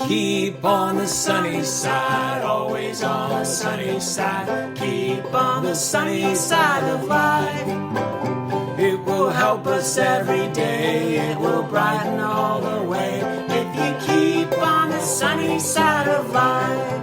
Keep on the sunny side, always on the sunny side. Keep on the sunny side of life. It will help us every day, it will brighten all the way. If you keep on the sunny side of life.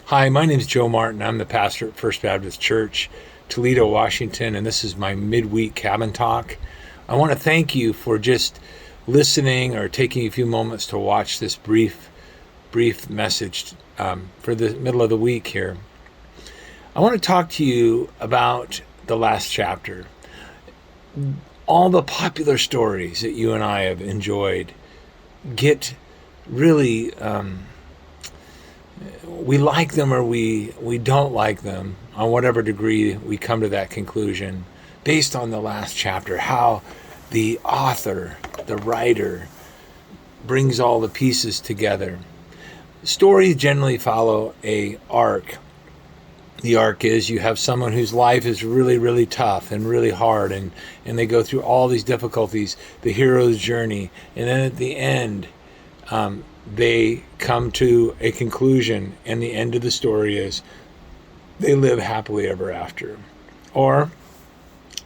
Hi, my name is Joe Martin. I'm the pastor at First Baptist Church, Toledo, Washington, and this is my midweek cabin talk. I want to thank you for just listening or taking a few moments to watch this brief message for the middle of the week here. I want to talk to you about the last chapter. All the popular stories that you and I have enjoyed get really... we like them or we don't like them, on whatever degree we come to that conclusion, based on the last chapter, how the author, the writer, brings all the pieces together. Stories generally follow a arc. The arc is you have someone whose life is really, really tough and really hard, and they go through all these difficulties, the hero's journey, and then at the end, they come to a conclusion, and the end of the story is they live happily ever after. Or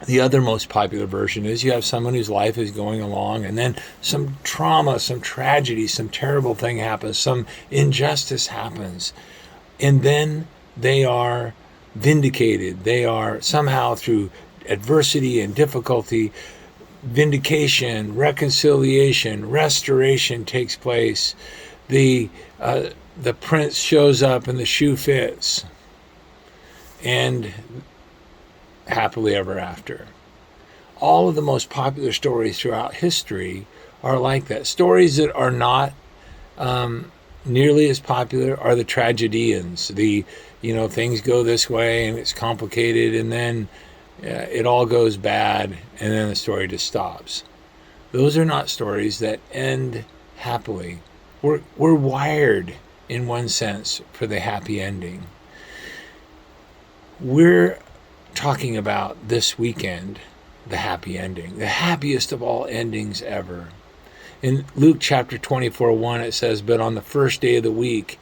the other most popular version is you have someone whose life is going along, and then some trauma, some tragedy, some terrible thing happens, some injustice happens, and then they are vindicated. They are somehow, through adversity and difficulty, vindication, reconciliation, restoration takes place. The prince shows up and the shoe fits, and happily ever after. All of the most popular stories throughout history are like that. Stories that are not nearly as popular are the tragedians. Things go this way and it's complicated, and then it all goes bad, and then the story just stops. Those are not stories that end happily. We're wired, in one sense, for the happy ending. We're talking about this weekend, the happy ending, the happiest of all endings ever. In Luke chapter 24:1, it says, "But on the first day of the week,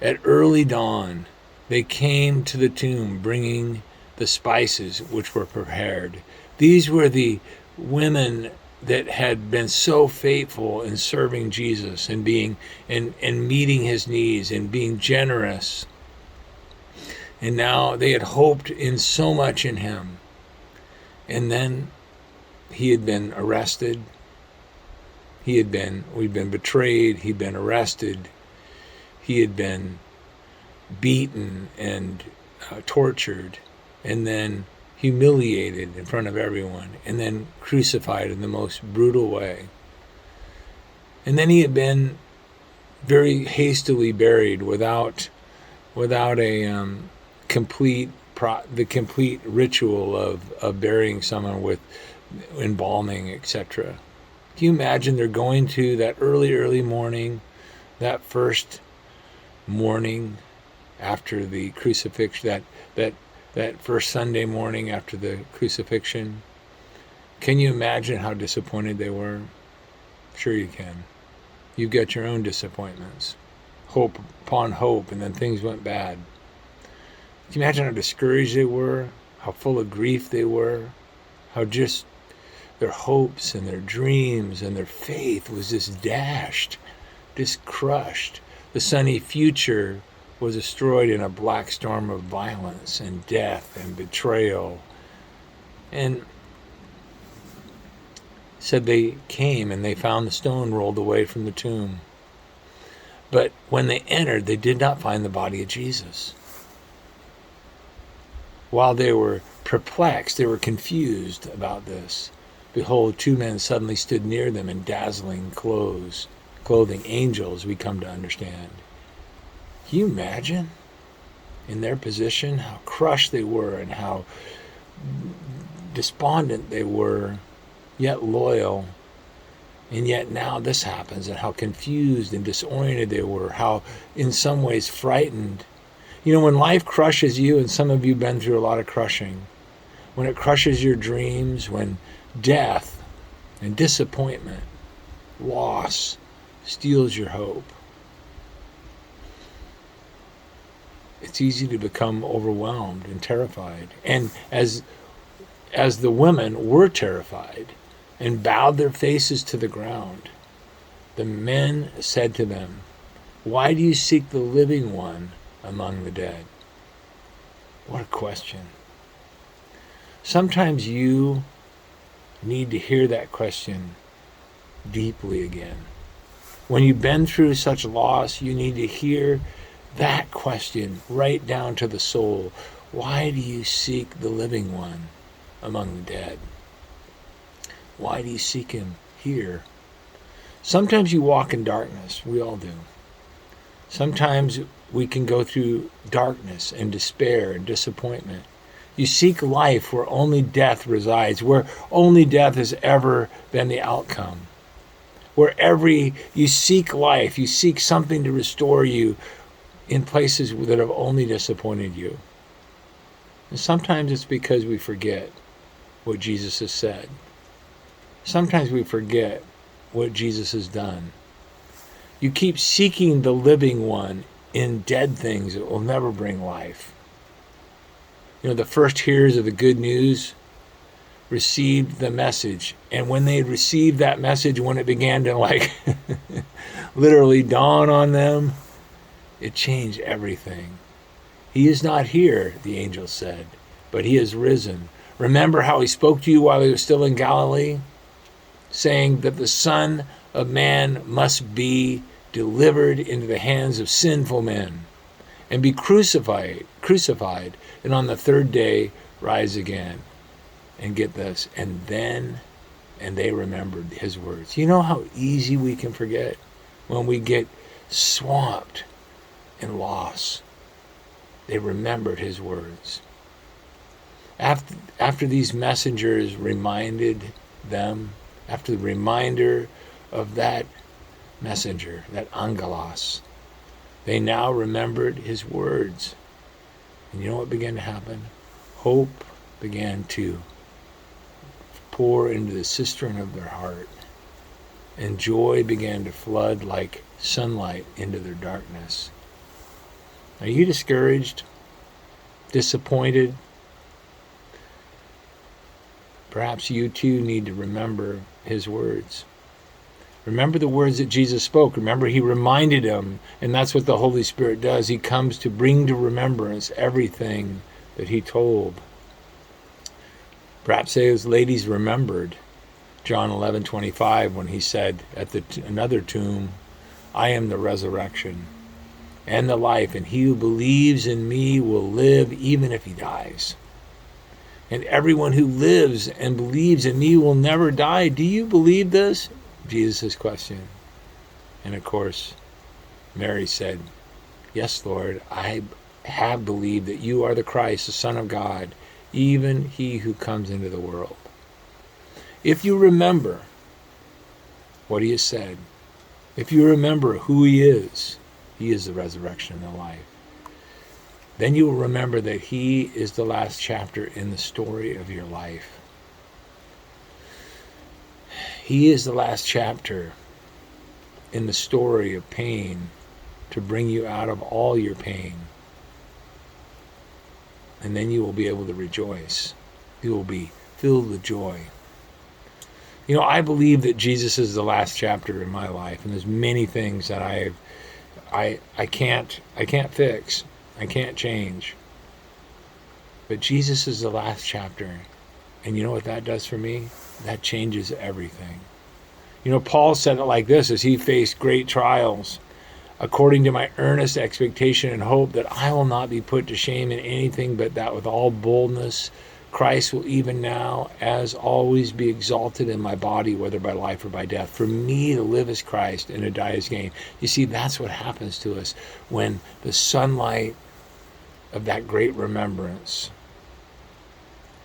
at early dawn, they came to the tomb, bringing the spices which were prepared." These were the women that had been so faithful in serving Jesus and being and meeting his needs and being generous. And now they had hoped in so much in him. And then he had been arrested. We'd been betrayed. He'd been arrested. He had been beaten and tortured, and then humiliated in front of everyone, and then crucified in the most brutal way. And then he had been very hastily buried without a complete ritual of burying someone with embalming, etc. Can you imagine they're going to that early morning, that first morning after the crucifixion, that first Sunday morning after the crucifixion? Can you imagine how disappointed they were? Sure you can. You've got your own disappointments. Hope upon hope, and then things went bad. Can you imagine how discouraged they were? How full of grief they were? How just their hopes and their dreams and their faith was just dashed, just crushed. The sunny future was destroyed in a black storm of violence and death and betrayal. And said they came and they found the stone rolled away from the tomb. But when they entered, they did not find the body of Jesus. While they were perplexed, they were confused about this. Behold, two men suddenly stood near them in dazzling clothing, angels, we come to understand. Can you imagine, in their position, how crushed they were and how despondent they were, yet loyal. And yet now this happens, and how confused and disoriented they were, how in some ways frightened. You know, when life crushes you, and some of you have been through a lot of crushing, when it crushes your dreams, when death and disappointment, loss steals your hope, it's easy to become overwhelmed and terrified. And as the women were terrified and bowed their faces to the ground, the men said to them, "Why do you seek the living one among the dead?" What a question. Sometimes you need to hear that question deeply again. When you've been through such loss, you need to hear that question right down to the soul. Why do you seek the living one among the dead? Why do you seek him here? Sometimes you walk in darkness. We all do. Sometimes we can go through darkness and despair and disappointment. You seek life where only death resides, where only death has ever been the outcome. You seek life, you seek something to restore you in places that have only disappointed you. And sometimes it's because we forget what Jesus has said. Sometimes we forget what Jesus has done. You keep seeking the living one in dead things that will never bring life. You know, the first hearers of the good news received the message. And when they received that message, when it began to literally dawn on them, it changed everything. He is not here, the angel said, but he is risen. Remember how he spoke to you while he was still in Galilee, saying that the Son of Man must be delivered into the hands of sinful men and be crucified, and on the third day rise again. And get this, and they remembered his words. You know how easy we can forget when we get swamped in loss. They remembered his words. After these messengers reminded them, after the reminder of that messenger, that angelos, they now remembered his words. And you know what began to happen? Hope began to pour into the cistern of their heart, and joy began to flood like sunlight into their darkness. Are you discouraged, disappointed? Perhaps you too need to remember his words. Remember the words that Jesus spoke. Remember, he reminded them, and that's what the Holy Spirit does. He comes to bring to remembrance everything that he told. Perhaps those ladies remembered John 11:25 when he said at another tomb, "I am the resurrection and the life, and he who believes in me will live even if he dies. And everyone who lives and believes in me will never die." Do you believe this? Jesus' question. And of course, Mary said, "Yes, Lord, I have believed that you are the Christ, the Son of God, even he who comes into the world." If you remember what he has said, if you remember who he is the resurrection and the life, then you will remember that he is the last chapter in the story of your life. He is the last chapter in the story of pain to bring you out of all your pain. And then you will be able to rejoice. You will be filled with joy. You know, I believe that Jesus is the last chapter in my life, and there's many things that I can't fix. I can't change. But Jesus is the last chapter. And you know what that does for me? That changes everything. You know, Paul said it like this as he faced great trials. "According to my earnest expectation and hope that I will not be put to shame in anything, but that with all boldness Christ will even now, as always, be exalted in my body, whether by life or by death. For me to live is Christ, and to die is gain." You see, that's what happens to us when the sunlight of that great remembrance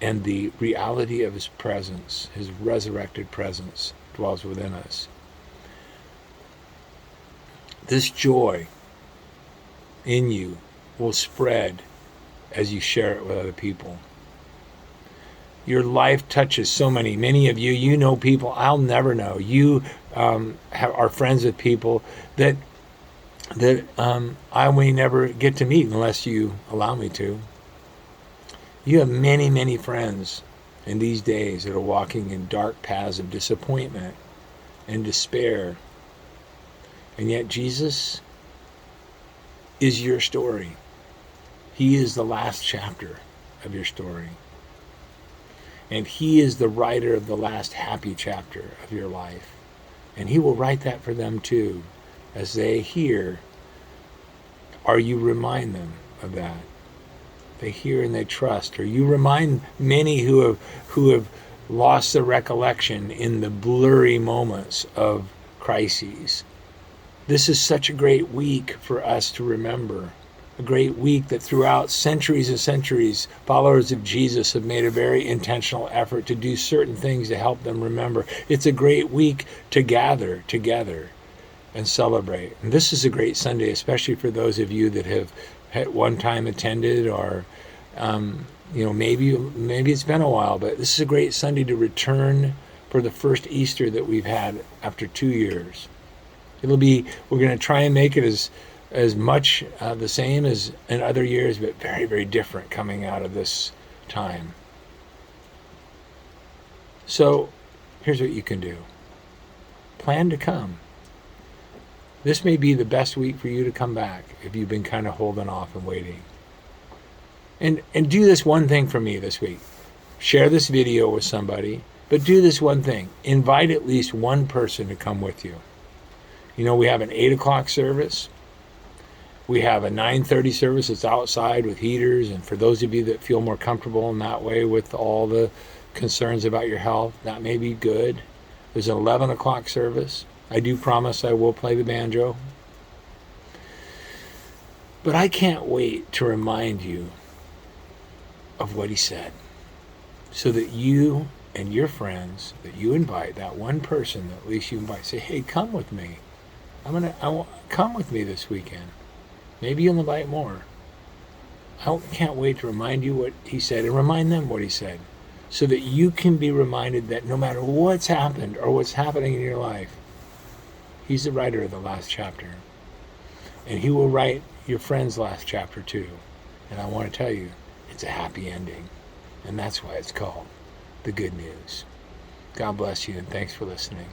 and the reality of his presence, his resurrected presence, dwells within us. This joy in you will spread as you share it with other people. Your life touches so many of you. You know people I'll never know. You are friends with people that I may never get to meet unless you allow me to. You have many friends in these days that are walking in dark paths of disappointment and despair. And yet Jesus is your story. He is the last chapter of your story. And he is the writer of the last happy chapter of your life. And he will write that for them too. As they hear, or you remind them of that. They hear and they trust. Or you remind many who have lost the recollection in the blurry moments of crises. This is such a great week for us to remember. A great week that throughout centuries and centuries, followers of Jesus have made a very intentional effort to do certain things to help them remember. It's a great week to gather together and celebrate. And this is a great Sunday, especially for those of you that have at one time attended, or maybe it's been a while, but this is a great Sunday to return for the first Easter that we've had after 2 years. We're going to try and make it as much the same as in other years, but very, very different coming out of this time. So here's what you can do. Plan to come. This may be the best week for you to come back if you've been kind of holding off and waiting. And do this one thing for me this week. Share this video with somebody, but do this one thing. Invite at least one person to come with you. We have an 8 o'clock service. We have a 9:30 service that's outside with heaters. And for those of you that feel more comfortable in that way with all the concerns about your health, that may be good. There's an 11 o'clock service. I do promise I will play the banjo. But I can't wait to remind you of what he said, so that you and your friends that you invite, that one person that at least you invite, say, hey, come with me. Come with me this weekend. Maybe you'll invite more. I can't wait to remind you what he said and remind them what he said, so that you can be reminded that no matter what's happened or what's happening in your life, he's the writer of the last chapter. And he will write your friend's last chapter too. And I want to tell you, it's a happy ending. And that's why it's called The Good News. God bless you, and thanks for listening.